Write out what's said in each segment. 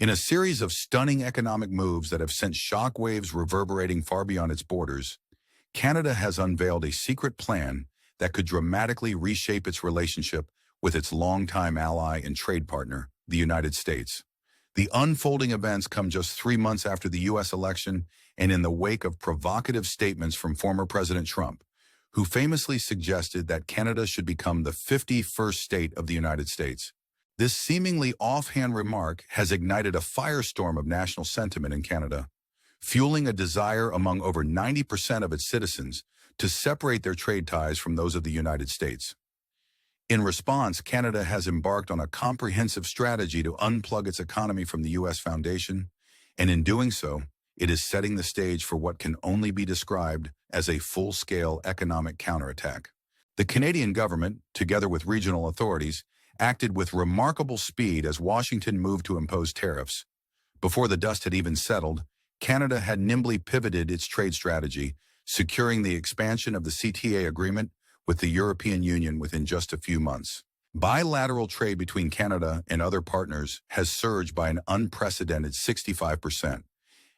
In a series of stunning economic moves that have sent shockwaves reverberating far beyond its borders, Canada has unveiled a secret plan that could dramatically reshape its relationship with its longtime ally and trade partner, the United States. The unfolding events come just 3 months after the U.S. election and in the wake of provocative statements from former President Trump, who famously suggested that Canada should become the 51st state of the United States. This seemingly offhand remark has ignited a firestorm of national sentiment in Canada, fueling a desire among over 90% of its citizens to separate their trade ties from those of the United States. In response, Canada has embarked on a comprehensive strategy to unplug its economy from the U.S. foundation, and in doing so, it is setting the stage for what can only be described as a full-scale economic counterattack. The Canadian government, together with regional authorities, acted with remarkable speed as Washington moved to impose tariffs. Before the dust had even settled, Canada had nimbly pivoted its trade strategy, securing the expansion of the CTA agreement with the European Union within just a few months. Bilateral trade between Canada and other partners has surged by an unprecedented 65%,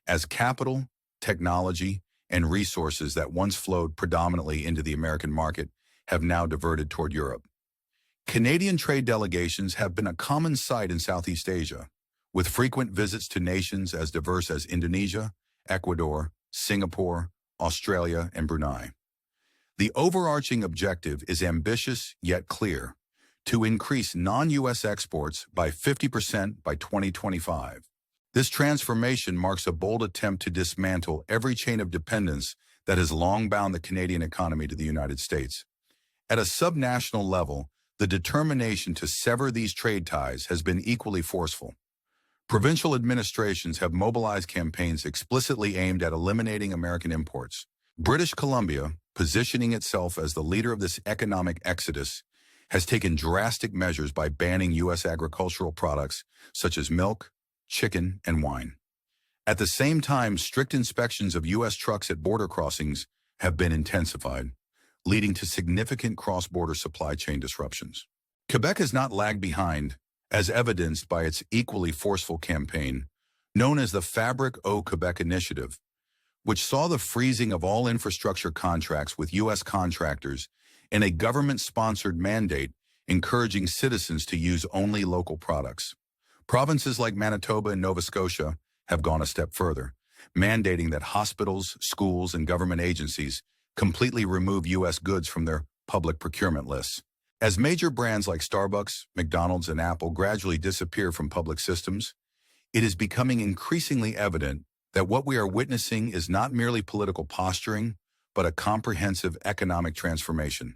as capital, technology, and resources that once flowed predominantly into the American market have now diverted toward Europe. Canadian trade delegations have been a common sight in Southeast Asia, with frequent visits to nations as diverse as Indonesia, Ecuador, Singapore, Australia, and Brunei. The overarching objective is ambitious yet clear: to increase non-U.S. exports by 50% by 2025. This transformation marks a bold attempt to dismantle every chain of dependence that has long bound the Canadian economy to the United States. At a subnational level, the determination to sever these trade ties has been equally forceful. Provincial administrations have mobilized campaigns explicitly aimed at eliminating American imports. British Columbia, positioning itself as the leader of this economic exodus, has taken drastic measures by banning U.S. agricultural products such as milk, chicken, and wine. At the same time, strict inspections of U.S. trucks at border crossings have been intensified, leading to significant cross-border supply chain disruptions. Quebec has not lagged behind, as evidenced by its equally forceful campaign, known as the Fabric au Québec Initiative, which saw the freezing of all infrastructure contracts with U.S. contractors and a government-sponsored mandate encouraging citizens to use only local products. Provinces like Manitoba and Nova Scotia have gone a step further, mandating that hospitals, schools, and government agencies completely remove U.S. goods from their public procurement lists. As major brands like Starbucks, McDonald's, and Apple gradually disappear from public systems, it is becoming increasingly evident that what we are witnessing is not merely political posturing, but a comprehensive economic transformation.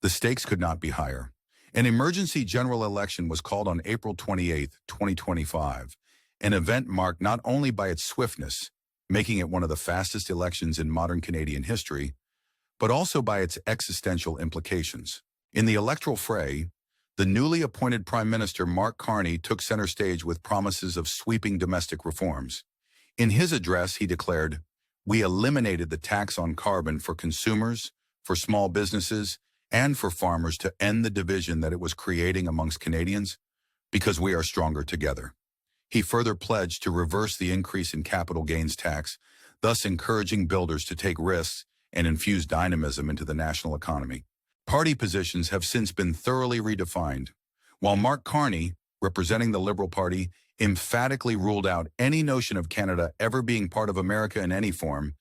The stakes could not be higher. An emergency general election was called on April 28, 2025, an event marked not only by its swiftness, making it one of the fastest elections in modern Canadian history, but also by its existential implications. In the electoral fray, the newly appointed Prime Minister Mark Carney took center stage with promises of sweeping domestic reforms. In his address, he declared, "We eliminated the tax on carbon for consumers, for small businesses, and for farmers to end the division that it was creating amongst Canadians, because we are stronger together." He further pledged to reverse the increase in capital gains tax, thus encouraging builders to take risks and infuse dynamism into the national economy. Party positions have since been thoroughly redefined. While Mark Carney, representing the Liberal Party, emphatically ruled out any notion of Canada ever being part of America in any form,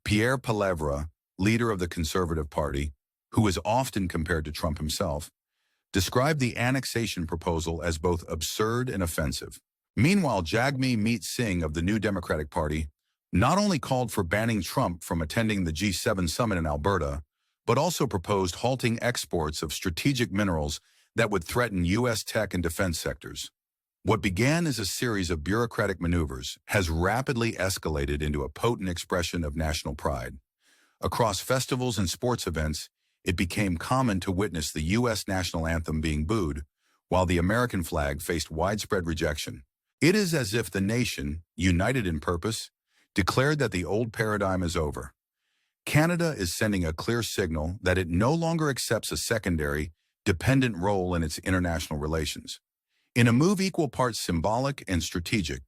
Pierre Poilievre, leader of the Conservative Party, who is often compared to Trump himself, described the annexation proposal as both absurd and offensive. Meanwhile, Jagmeet Singh of the New Democratic Party not only called for banning Trump from attending the G7 summit in Alberta, but also proposed halting exports of strategic minerals that would threaten U.S. tech and defense sectors. What began as a series of bureaucratic maneuvers has rapidly escalated into a potent expression of national pride. Across festivals and sports events, it became common to witness the U.S. national anthem being booed, while the American flag faced widespread rejection. It is as if the nation, united in purpose, declared that the old paradigm is over. Canada is sending a clear signal that it no longer accepts a secondary, dependent role in its international relations. In a move equal parts symbolic and strategic,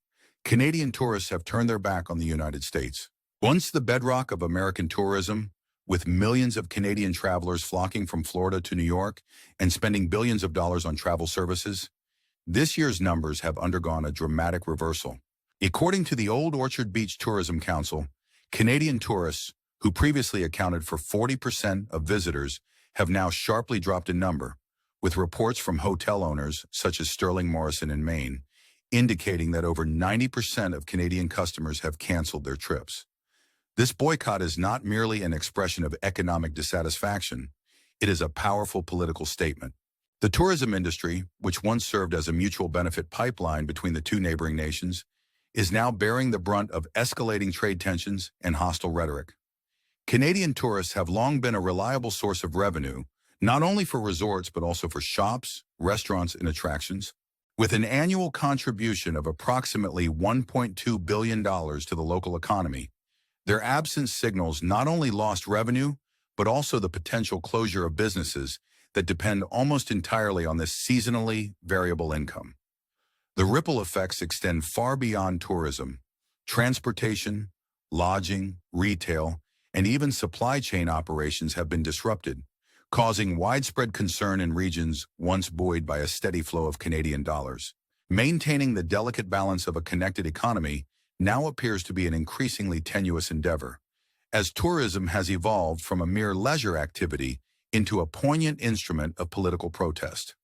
Canadian tourists have turned their back on the United States. Once the bedrock of American tourism, with millions of Canadian travelers flocking from Florida to New York and spending billions of dollars on travel services, this year's numbers have undergone a dramatic reversal. According to the Old Orchard Beach Tourism Council, Canadian tourists, who previously accounted for 40% of visitors, have now sharply dropped in number, with reports from hotel owners such as Sterling Morrison in Maine, indicating that over 90% of Canadian customers have canceled their trips. This boycott is not merely an expression of economic dissatisfaction, it is a powerful political statement. The tourism industry, which once served as a mutual benefit pipeline between the two neighboring nations, is now bearing the brunt of escalating trade tensions and hostile rhetoric. Canadian tourists have long been a reliable source of revenue, not only for resorts but also for shops, restaurants, and attractions. With an annual contribution of approximately $1.2 billion to the local economy, their absence signals not only lost revenue, but also the potential closure of businesses that depend almost entirely on this seasonally variable income. The ripple effects extend far beyond tourism. Transportation, lodging, retail, and even supply chain operations have been disrupted, causing widespread concern in regions once buoyed by a steady flow of Canadian dollars. Maintaining the delicate balance of a connected economy now appears to be an increasingly tenuous endeavor, as tourism has evolved from a mere leisure activity into a poignant instrument of political protest.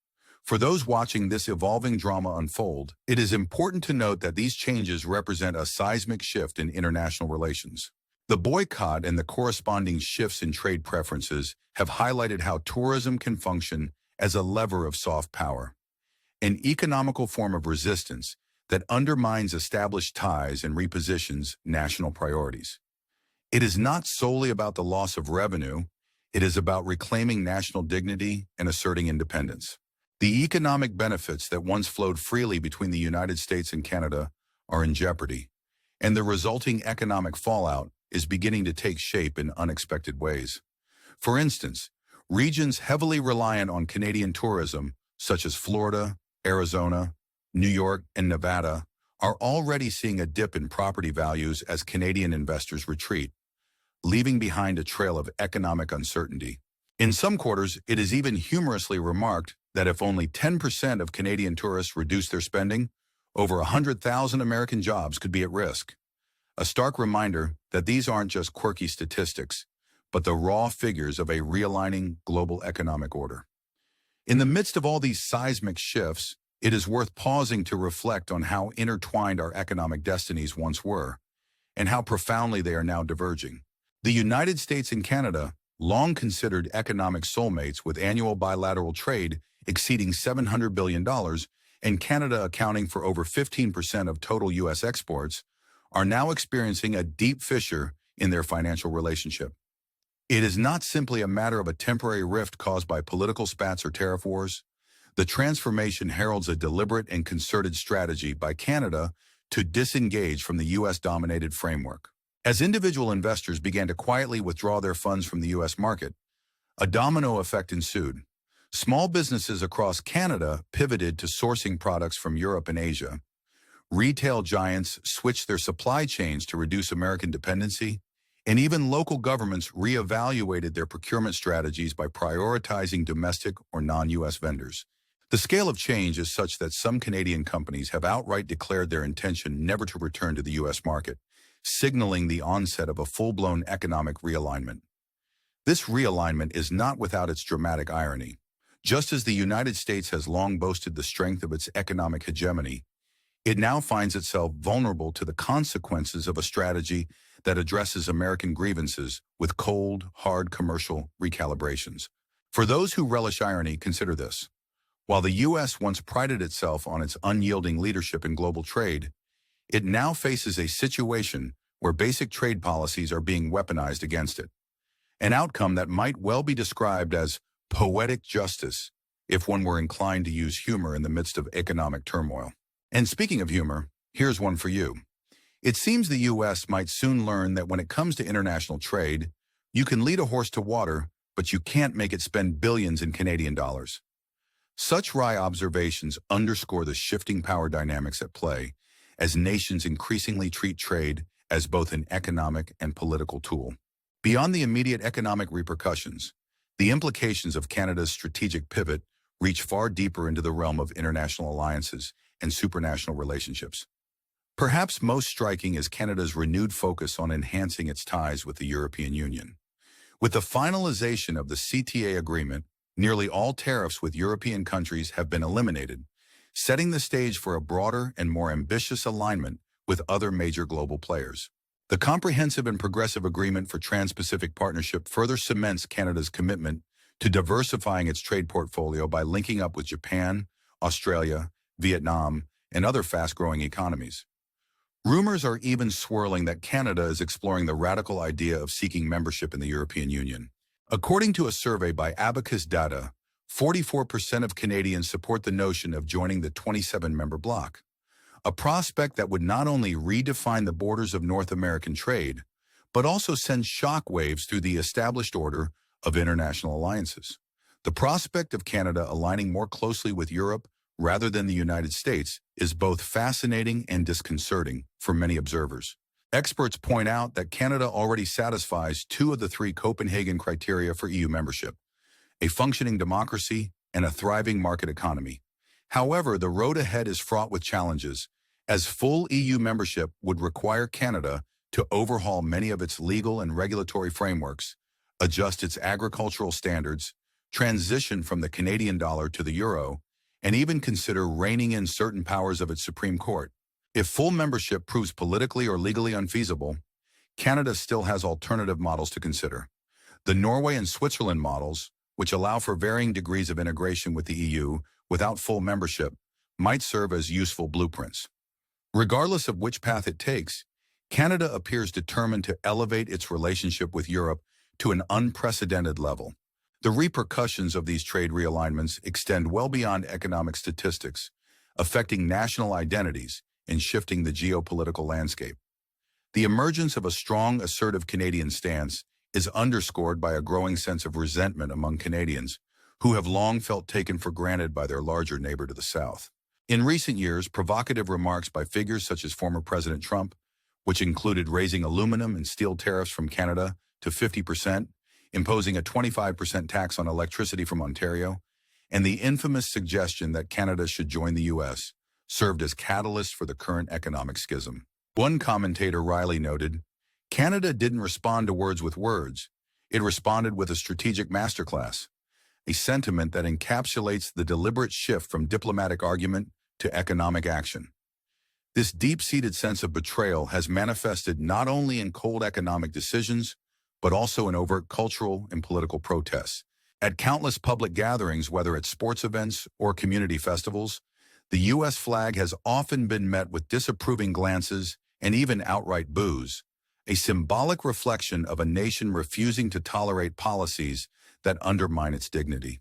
For those watching this evolving drama unfold, it is important to note that these changes represent a seismic shift in international relations. The boycott and the corresponding shifts in trade preferences have highlighted how tourism can function as a lever of soft power, an economical form of resistance that undermines established ties and repositions national priorities. It is not solely about the loss of revenue, it is about reclaiming national dignity and asserting independence. The economic benefits that once flowed freely between the United States and Canada are in jeopardy, and the resulting economic fallout is beginning to take shape in unexpected ways. For instance, regions heavily reliant on Canadian tourism, such as Florida, Arizona, New York, and Nevada, are already seeing a dip in property values as Canadian investors retreat, leaving behind a trail of economic uncertainty. In some quarters, it is even humorously remarked that if only 10% of Canadian tourists reduce their spending, over 100,000 American jobs could be at risk. A stark reminder that these aren't just quirky statistics, but the raw figures of a realigning global economic order. In the midst of all these seismic shifts, it is worth pausing to reflect on how intertwined our economic destinies once were, and how profoundly they are now diverging. The United States and Canada, long considered economic soulmates with annual bilateral trade exceeding $700 billion, and Canada accounting for over 15% of total U.S. exports, are now experiencing a deep fissure in their financial relationship. It is not simply a matter of a temporary rift caused by political spats or tariff wars. The transformation heralds a deliberate and concerted strategy by Canada to disengage from the U.S.-dominated framework. As individual investors began to quietly withdraw their funds from the U.S. market, a domino effect ensued. Small businesses across Canada pivoted to sourcing products from Europe and Asia. Retail giants switched their supply chains to reduce American dependency, and even local governments reevaluated their procurement strategies by prioritizing domestic or non-U.S. vendors. The scale of change is such that some Canadian companies have outright declared their intention never to return to the U.S. market, signaling the onset of a full-blown economic realignment. This realignment is not without its dramatic irony. Just as the United States has long boasted the strength of its economic hegemony, it now finds itself vulnerable to the consequences of a strategy that addresses American grievances with cold, hard commercial recalibrations. For those who relish irony, consider this. While the U.S. once prided itself on its unyielding leadership in global trade, it now faces a situation where basic trade policies are being weaponized against it, an outcome that might well be described as poetic justice if one were inclined to use humor in the midst of economic turmoil. And speaking of humor, here's one for you. It seems the U.S. might soon learn that when it comes to international trade, you can lead a horse to water, but you can't make it spend billions in Canadian dollars. Such wry observations underscore the shifting power dynamics at play, as nations increasingly treat trade as both an economic and political tool. Beyond the immediate economic repercussions, the implications of Canada's strategic pivot reach far deeper into the realm of international alliances and supranational relationships. Perhaps most striking is Canada's renewed focus on enhancing its ties with the European Union. With the finalization of the CTA agreement, nearly all tariffs with European countries have been eliminated, setting the stage for a broader and more ambitious alignment with other major global players. The Comprehensive and Progressive Agreement for Trans-Pacific Partnership further cements Canada's commitment to diversifying its trade portfolio by linking up with Japan, Australia, Vietnam, and other fast-growing economies. Rumors are even swirling that Canada is exploring the radical idea of seeking membership in the European Union. According to a survey by Abacus Data, 44% of Canadians support the notion of joining the 27-member bloc, a prospect that would not only redefine the borders of North American trade, but also send shockwaves through the established order of international alliances. The prospect of Canada aligning more closely with Europe rather than the United States is both fascinating and disconcerting for many observers. Experts point out that Canada already satisfies two of the three Copenhagen criteria for EU membership: a functioning democracy and a thriving market economy. However, the road ahead is fraught with challenges, as full EU membership would require Canada to overhaul many of its legal and regulatory frameworks, adjust its agricultural standards, transition from the Canadian dollar to the euro, and even consider reining in certain powers of its Supreme Court. If full membership proves politically or legally unfeasible, Canada still has alternative models to consider. The Norway and Switzerland models, which allow for varying degrees of integration with the EU without full membership, might serve as useful blueprints. Regardless of which path it takes, Canada appears determined to elevate its relationship with Europe to an unprecedented level. The repercussions of these trade realignments extend well beyond economic statistics, affecting national identities and shifting the geopolitical landscape. The emergence of a strong, assertive Canadian stance is underscored by a growing sense of resentment among Canadians who have long felt taken for granted by their larger neighbor to the south. In recent years, provocative remarks by figures such as former President Trump, which included raising aluminum and steel tariffs from Canada to 50%, imposing a 25% tax on electricity from Ontario, and the infamous suggestion that Canada should join the U.S., served as catalysts for the current economic schism. One commentator wryly noted, "Canada didn't respond to words with words. It responded with a strategic masterclass," a sentiment that encapsulates the deliberate shift from diplomatic argument to economic action. This deep-seated sense of betrayal has manifested not only in cold economic decisions, but also in overt cultural and political protests. At countless public gatherings, whether at sports events or community festivals, the U.S. flag has often been met with disapproving glances and even outright boos, a symbolic reflection of a nation refusing to tolerate policies that undermine its dignity.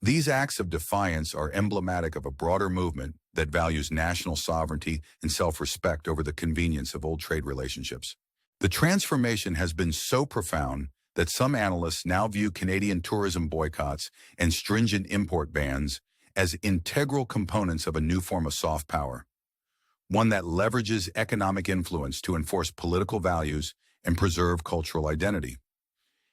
These acts of defiance are emblematic of a broader movement that values national sovereignty and self-respect over the convenience of old trade relationships. The transformation has been so profound that some analysts now view Canadian tourism boycotts and stringent import bans as integral components of a new form of soft power, one that leverages economic influence to enforce political values and preserve cultural identity.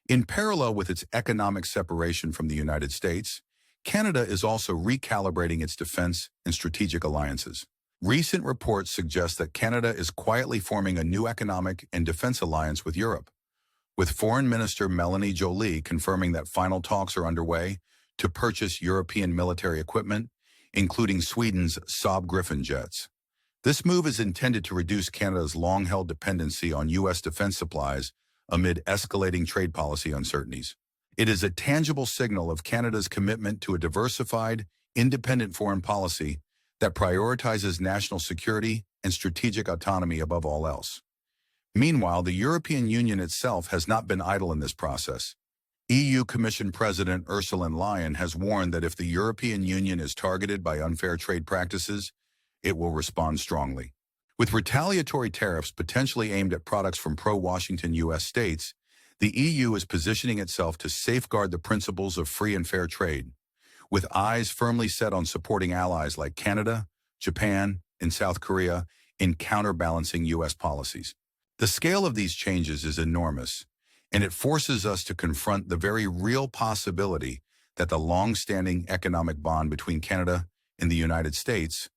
In parallel with its economic separation from the United States, Canada is also recalibrating its defense and strategic alliances. Recent reports suggest that Canada is quietly forming a new economic and defense alliance with Europe, with Foreign Minister Melanie Joly confirming that final talks are underway to purchase European military equipment, including Sweden's Saab Gripen jets. This move is intended to reduce Canada's long-held dependency on U.S. defense supplies amid escalating trade policy uncertainties. It is a tangible signal of Canada's commitment to a diversified, independent foreign policy that prioritizes national security and strategic autonomy above all else. Meanwhile, the European Union itself has not been idle in this process. EU Commission President Ursula von der Leyen has warned that if the European Union is targeted by unfair trade practices, it will respond strongly. With retaliatory tariffs potentially aimed at products from pro-Washington U.S. states, the EU is positioning itself to safeguard the principles of free and fair trade, with eyes firmly set on supporting allies like Canada, Japan, and South Korea in counterbalancing U.S. policies. The scale of these changes is enormous, and it forces us to confront the very real possibility that the long-standing economic bond between Canada and the United States,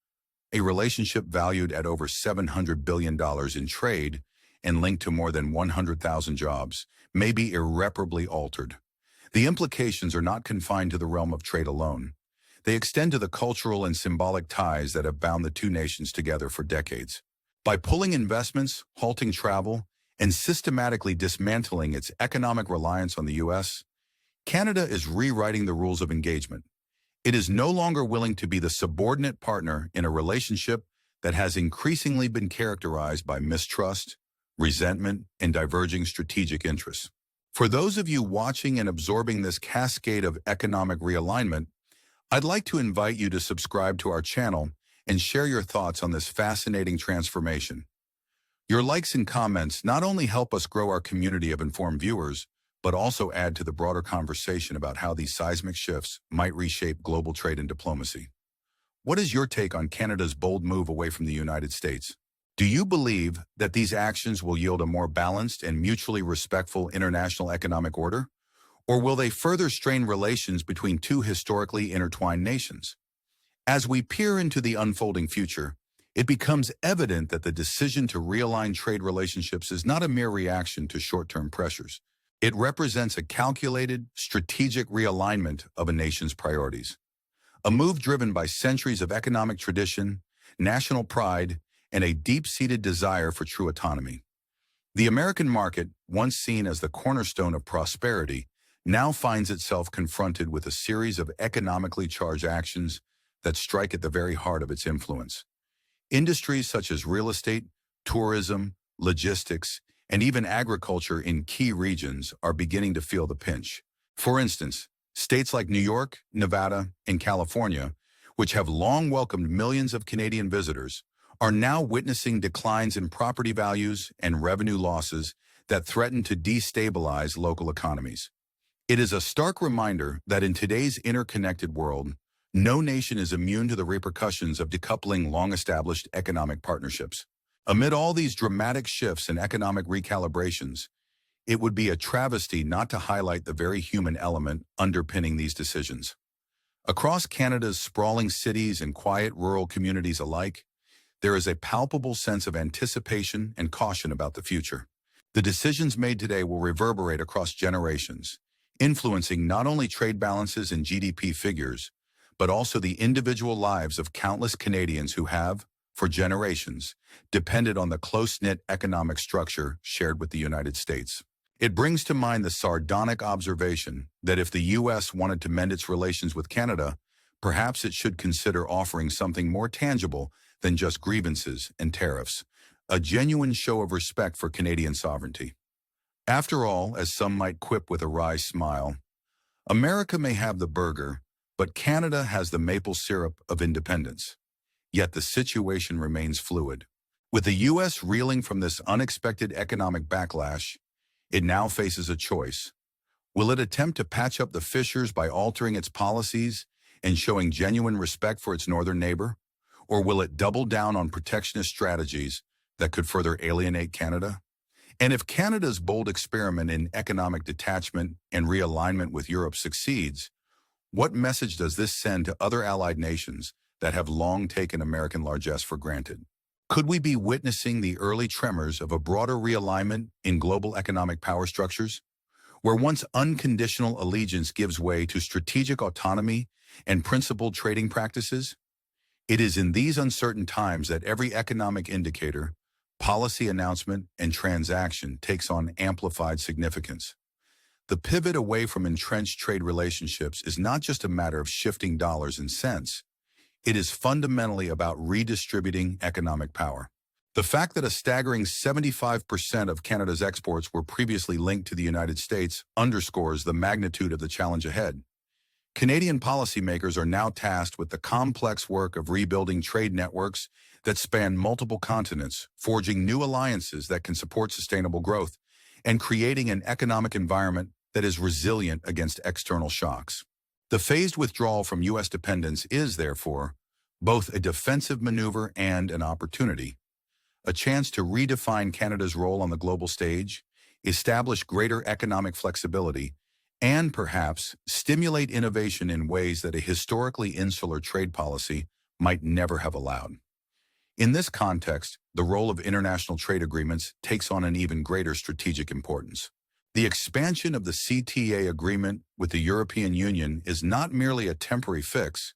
a relationship valued at over $700 billion in trade and linked to more than 100,000 jobs, may be irreparably altered. The implications are not confined to the realm of trade alone. They extend to the cultural and symbolic ties that have bound the two nations together for decades. By pulling investments, halting travel, and systematically dismantling its economic reliance on the U.S., Canada is rewriting the rules of engagement. It is no longer willing to be the subordinate partner in a relationship that has increasingly been characterized by mistrust, resentment, and diverging strategic interests. For those of you watching and absorbing this cascade of economic realignment, I'd like to invite you to subscribe to our channel and share your thoughts on this fascinating transformation. Your likes and comments not only help us grow our community of informed viewers, but also add to the broader conversation about how these seismic shifts might reshape global trade and diplomacy. What is your take on Canada's bold move away from the United States? Do you believe that these actions will yield a more balanced and mutually respectful international economic order? Or will they further strain relations between two historically intertwined nations? As we peer into the unfolding future, it becomes evident that the decision to realign trade relationships is not a mere reaction to short-term pressures. It represents a calculated, strategic realignment of a nation's priorities. A move driven by centuries of economic tradition, national pride, and a deep-seated desire for true autonomy. The American market, once seen as the cornerstone of prosperity, now finds itself confronted with a series of economically charged actions that strike at the very heart of its influence. Industries such as real estate, tourism, logistics, and even agriculture in key regions are beginning to feel the pinch. For instance, states like New York, Nevada, and California, which have long welcomed millions of Canadian visitors, are now witnessing declines in property values and revenue losses that threaten to destabilize local economies. It is a stark reminder that in today's interconnected world, no nation is immune to the repercussions of decoupling long-established economic partnerships. Amid all these dramatic shifts and economic recalibrations, it would be a travesty not to highlight the very human element underpinning these decisions. Across Canada's sprawling cities and quiet rural communities alike, there is a palpable sense of anticipation and caution about the future. The decisions made today will reverberate across generations, influencing not only trade balances and GDP figures, but also the individual lives of countless Canadians who have, for generations, depended on the close-knit economic structure shared with the United States. It brings to mind the sardonic observation that if the U.S. wanted to mend its relations with Canada, perhaps it should consider offering something more tangible than just grievances and tariffs, a genuine show of respect for Canadian sovereignty. After all, as some might quip with a wry smile, America may have the burger, but Canada has the maple syrup of independence. Yet the situation remains fluid. With the U.S. reeling from this unexpected economic backlash, it now faces a choice. Will it attempt to patch up the fissures by altering its policies and showing genuine respect for its northern neighbor? Or will it double down on protectionist strategies that could further alienate Canada? And if Canada's bold experiment in economic detachment and realignment with Europe succeeds, what message does this send to other allied nations that have long taken American largesse for granted? Could we be witnessing the early tremors of a broader realignment in global economic power structures, where once unconditional allegiance gives way to strategic autonomy and principled trading practices? It is in these uncertain times that every economic indicator, policy announcement, and transaction takes on amplified significance. The pivot away from entrenched trade relationships is not just a matter of shifting dollars and cents. It is fundamentally about redistributing economic power. The fact that a staggering 75% of Canada's exports were previously linked to the United States underscores the magnitude of the challenge ahead. Canadian policymakers are now tasked with the complex work of rebuilding trade networks that span multiple continents, forging new alliances that can support sustainable growth, and creating an economic environment that is resilient against external shocks. The phased withdrawal from U.S. dependence is, therefore, both a defensive maneuver and an opportunity. a chance to redefine Canada's role on the global stage, establish greater economic flexibility, and perhaps stimulate innovation in ways that a historically insular trade policy might never have allowed. In this context, the role of international trade agreements takes on an even greater strategic importance. The expansion of the CTA agreement with the European Union is not merely a temporary fix,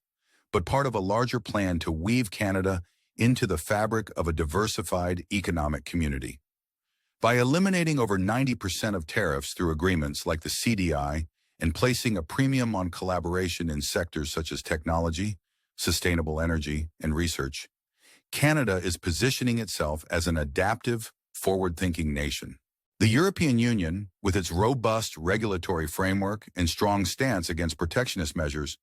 but part of a larger plan to weave Canada into the fabric of a diversified economic community. By eliminating over 90% of tariffs through agreements like the CDI and placing a premium on collaboration in sectors such as technology, sustainable energy, and research, Canada is positioning itself as an adaptive, forward-thinking nation. The European Union, with its robust regulatory framework and strong stance against protectionist measures,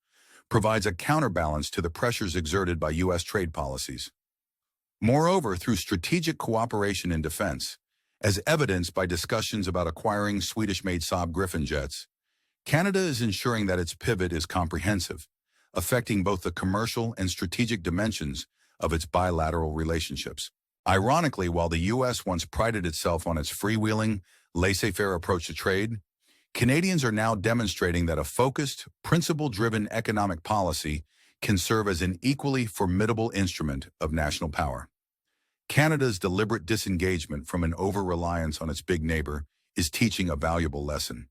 provides a counterbalance to the pressures exerted by U.S. trade policies. Moreover, through strategic cooperation in defense, as evidenced by discussions about acquiring Swedish-made Saab Gripen jets, Canada is ensuring that its pivot is comprehensive, affecting both the commercial and strategic dimensions of its bilateral relationships. Ironically, while the U.S. once prided itself on its freewheeling, laissez-faire approach to trade, Canadians are now demonstrating that a focused, principle-driven economic policy can serve as an equally formidable instrument of national power. Canada's deliberate disengagement from an over-reliance on its big neighbor is teaching a valuable lesson.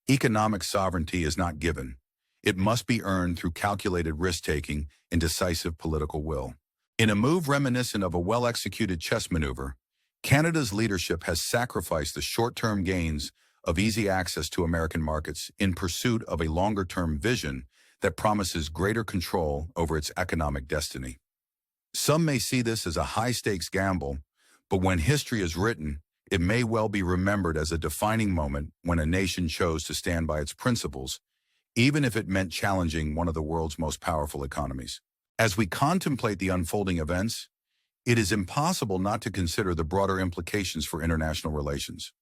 Economic sovereignty is not given. It must be earned through calculated risk-taking and decisive political will. In a move reminiscent of a well-executed chess maneuver, Canada's leadership has sacrificed the short-term gains of easy access to American markets in pursuit of a longer-term vision that promises greater control over its economic destiny. Some may see this as a high-stakes gamble, but when history is written, it may well be remembered as a defining moment when a nation chose to stand by its principles, even if it meant challenging one of the world's most powerful economies. As we contemplate the unfolding events, it is impossible not to consider the broader implications for international relations.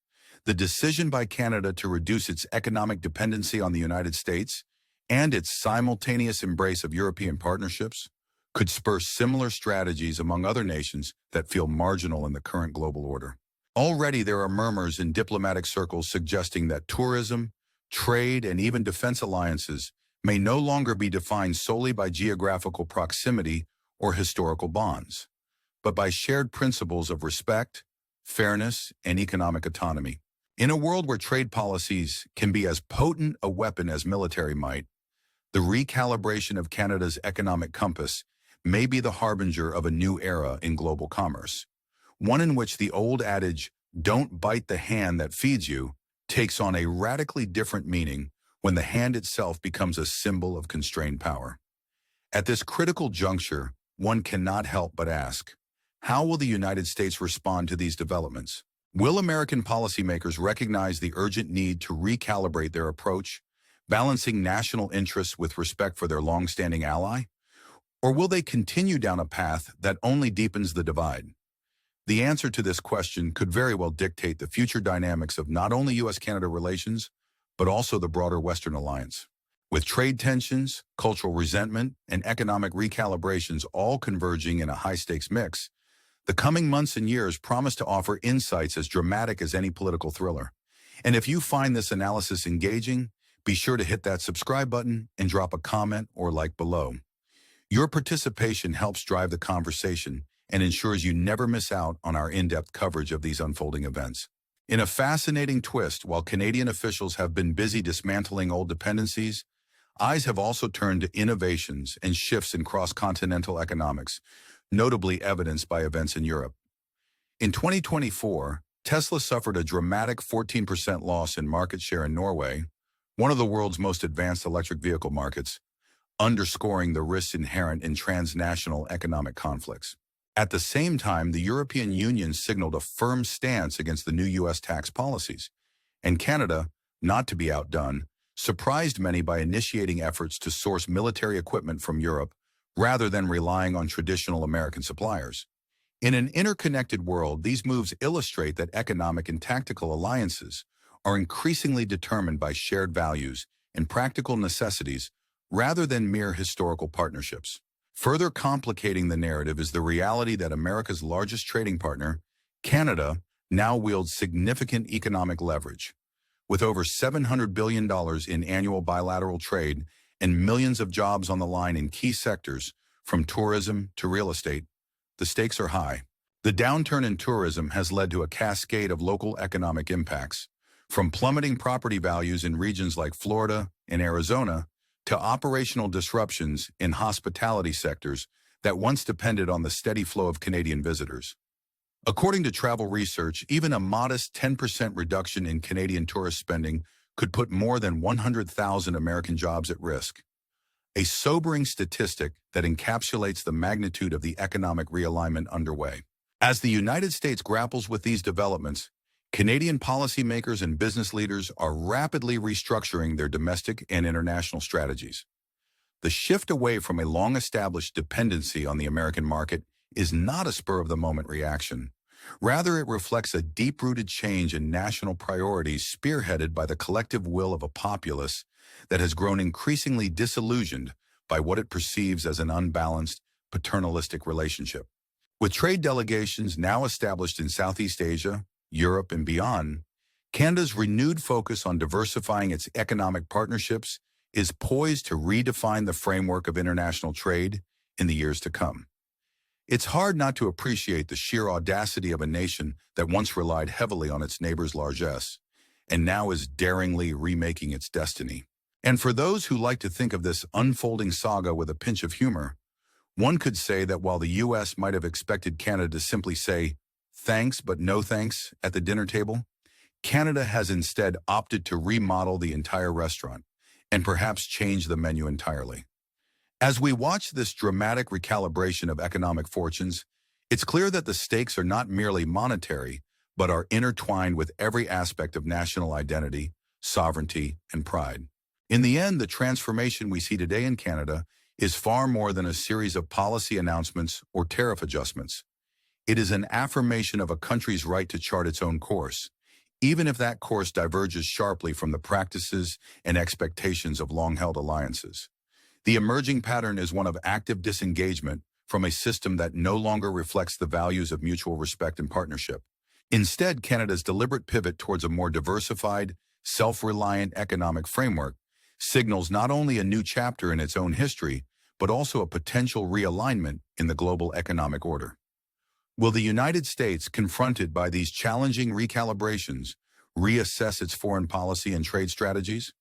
The decision by Canada to reduce its economic dependency on the United States and its simultaneous embrace of European partnerships could spur similar strategies among other nations that feel marginal in the current global order. Already there are murmurs in diplomatic circles suggesting that tourism, trade, and even defense alliances may no longer be defined solely by geographical proximity or historical bonds, but by shared principles of respect, fairness, and economic autonomy. In a world where trade policies can be as potent a weapon as military might, the recalibration of Canada's economic compass may be the harbinger of a new era in global commerce, one in which the old adage, "Don't bite the hand that feeds you," takes on a radically different meaning when the hand itself becomes a symbol of constrained power. At this critical juncture, one cannot help but ask, how will the United States respond to these developments? Will American policymakers recognize the urgent need to recalibrate their approach, balancing national interests with respect for their long-standing ally? Or will they continue down a path that only deepens the divide? The answer to this question could very well dictate the future dynamics of not only U.S.-Canada relations, but also the broader Western alliance. With trade tensions, cultural resentment, and economic recalibrations all converging in a high-stakes mix, the coming months and years promise to offer insights as dramatic as any political thriller. And if you find this analysis engaging, be sure to hit that subscribe button and drop a comment or like below. Your participation helps drive the conversation and ensures you never miss out on our in-depth coverage of these unfolding events. In a fascinating twist, while Canadian officials have been busy dismantling old dependencies, eyes have also turned to innovations and shifts in cross-continental economics, notably evidenced by events in Europe. In 2024, Tesla suffered a dramatic 14% loss in market share in Norway, one of the world's most advanced electric vehicle markets, underscoring the risks inherent in transnational economic conflicts. At the same time, the European Union signaled a firm stance against the new U.S. tax policies, and Canada, not to be outdone, surprised many by initiating efforts to source military equipment from Europe rather than relying on traditional American suppliers. In an interconnected world, these moves illustrate that economic and tactical alliances are increasingly determined by shared values and practical necessities rather than mere historical partnerships. Further complicating the narrative is the reality that America's largest trading partner, Canada, now wields significant economic leverage. With over $700 billion in annual bilateral trade and millions of jobs on the line in key sectors, from tourism to real estate, the stakes are high. The downturn in tourism has led to a cascade of local economic impacts, from plummeting property values in regions like Florida and Arizona to operational disruptions in hospitality sectors that once depended on the steady flow of Canadian visitors. According to travel research, even a modest 10% reduction in Canadian tourist spending could put more than 100,000 American jobs at risk. A sobering statistic that encapsulates the magnitude of the economic realignment underway. As the United States grapples with these developments, Canadian policymakers and business leaders are rapidly restructuring their domestic and international strategies. The shift away from a long-established dependency on the American market is not a spur-of-the-moment reaction. Rather, it reflects a deep-rooted change in national priorities spearheaded by the collective will of a populace that has grown increasingly disillusioned by what it perceives as an unbalanced, paternalistic relationship. With trade delegations now established in Southeast Asia, Europe, and beyond, Canada's renewed focus on diversifying its economic partnerships is poised to redefine the framework of international trade in the years to come. It's hard not to appreciate the sheer audacity of a nation that once relied heavily on its neighbor's largesse and now is daringly remaking its destiny. And for those who like to think of this unfolding saga with a pinch of humor, one could say that while the U.S. might have expected Canada to simply say, "Thanks, but no thanks," at the dinner table, Canada has instead opted to remodel the entire restaurant and perhaps change the menu entirely. As we watch this dramatic recalibration of economic fortunes, it's clear that the stakes are not merely monetary, but are intertwined with every aspect of national identity, sovereignty, and pride. In the end, the transformation we see today in Canada is far more than a series of policy announcements or tariff adjustments. It is an affirmation of a country's right to chart its own course, even if that course diverges sharply from the practices and expectations of long-held alliances. The emerging pattern is one of active disengagement from a system that no longer reflects the values of mutual respect and partnership. Instead, Canada's deliberate pivot towards a more diversified, self-reliant economic framework signals not only a new chapter in its own history, but also a potential realignment in the global economic order. Will the United States, confronted by these challenging recalibrations, reassess its foreign policy and trade strategies?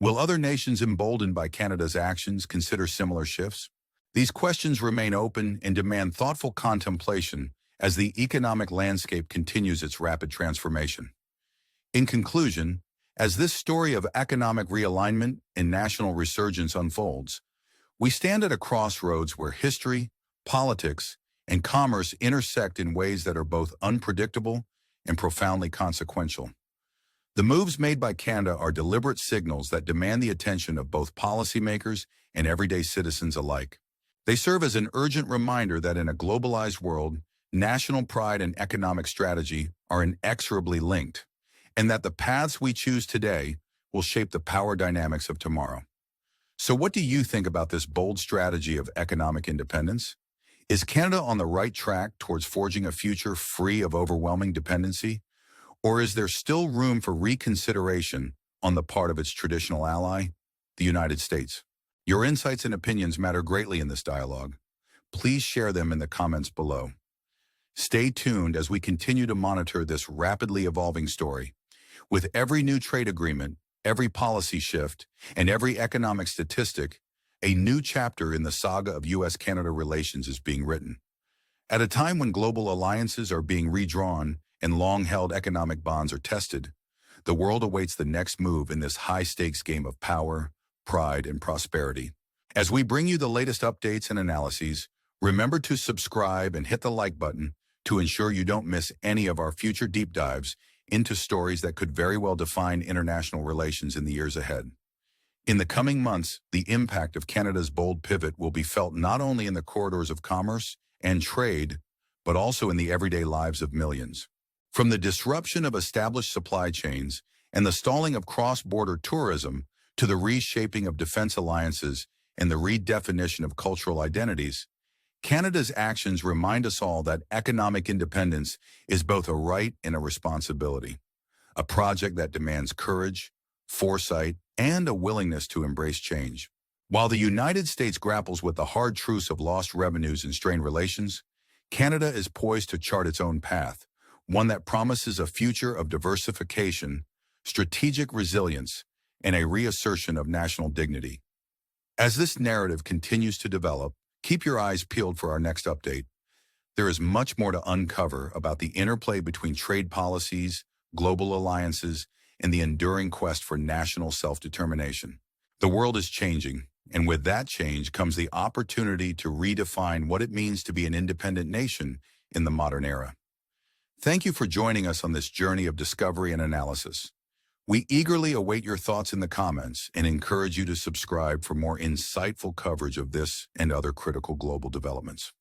Will other nations emboldened by Canada's actions consider similar shifts? These questions remain open and demand thoughtful contemplation as the economic landscape continues its rapid transformation. In conclusion, as this story of economic realignment and national resurgence unfolds, we stand at a crossroads where history, politics, and commerce intersect in ways that are both unpredictable and profoundly consequential. The moves made by Canada are deliberate signals that demand the attention of both policymakers and everyday citizens alike. They serve as an urgent reminder that in a globalized world, national pride and economic strategy are inexorably linked, and that the paths we choose today will shape the power dynamics of tomorrow. So what do you think about this bold strategy of economic independence? Is Canada on the right track towards forging a future free of overwhelming dependency? Or is there still room for reconsideration on the part of its traditional ally, the United States? Your insights and opinions matter greatly in this dialogue. Please share them in the comments below. Stay tuned as we continue to monitor this rapidly evolving story. With every new trade agreement, every policy shift, and every economic statistic, a new chapter in the saga of U.S.-Canada relations is being written. At a time when global alliances are being redrawn and long-held economic bonds are tested, the world awaits the next move in this high-stakes game of power, pride, and prosperity. As we bring you the latest updates and analyses, remember to subscribe and hit the like button to ensure you don't miss any of our future deep dives into stories that could very well define international relations in the years ahead. In the coming months, the impact of Canada's bold pivot will be felt not only in the corridors of commerce and trade, but also in the everyday lives of millions. From the disruption of established supply chains and the stalling of cross-border tourism to the reshaping of defense alliances and the redefinition of cultural identities, Canada's actions remind us all that economic independence is both a right and a responsibility, a project that demands courage, foresight, and a willingness to embrace change. While the United States grapples with the hard truths of lost revenues and strained relations, Canada is poised to chart its own path, one that promises a future of diversification, strategic resilience, and a reassertion of national dignity. As this narrative continues to develop, keep your eyes peeled for our next update. There is much more to uncover about the interplay between trade policies, global alliances, and the enduring quest for national self-determination. The world is changing, and with that change comes the opportunity to redefine what it means to be an independent nation in the modern era. Thank you for joining us on this journey of discovery and analysis. We eagerly await your thoughts in the comments and encourage you to subscribe for more insightful coverage of this and other critical global developments.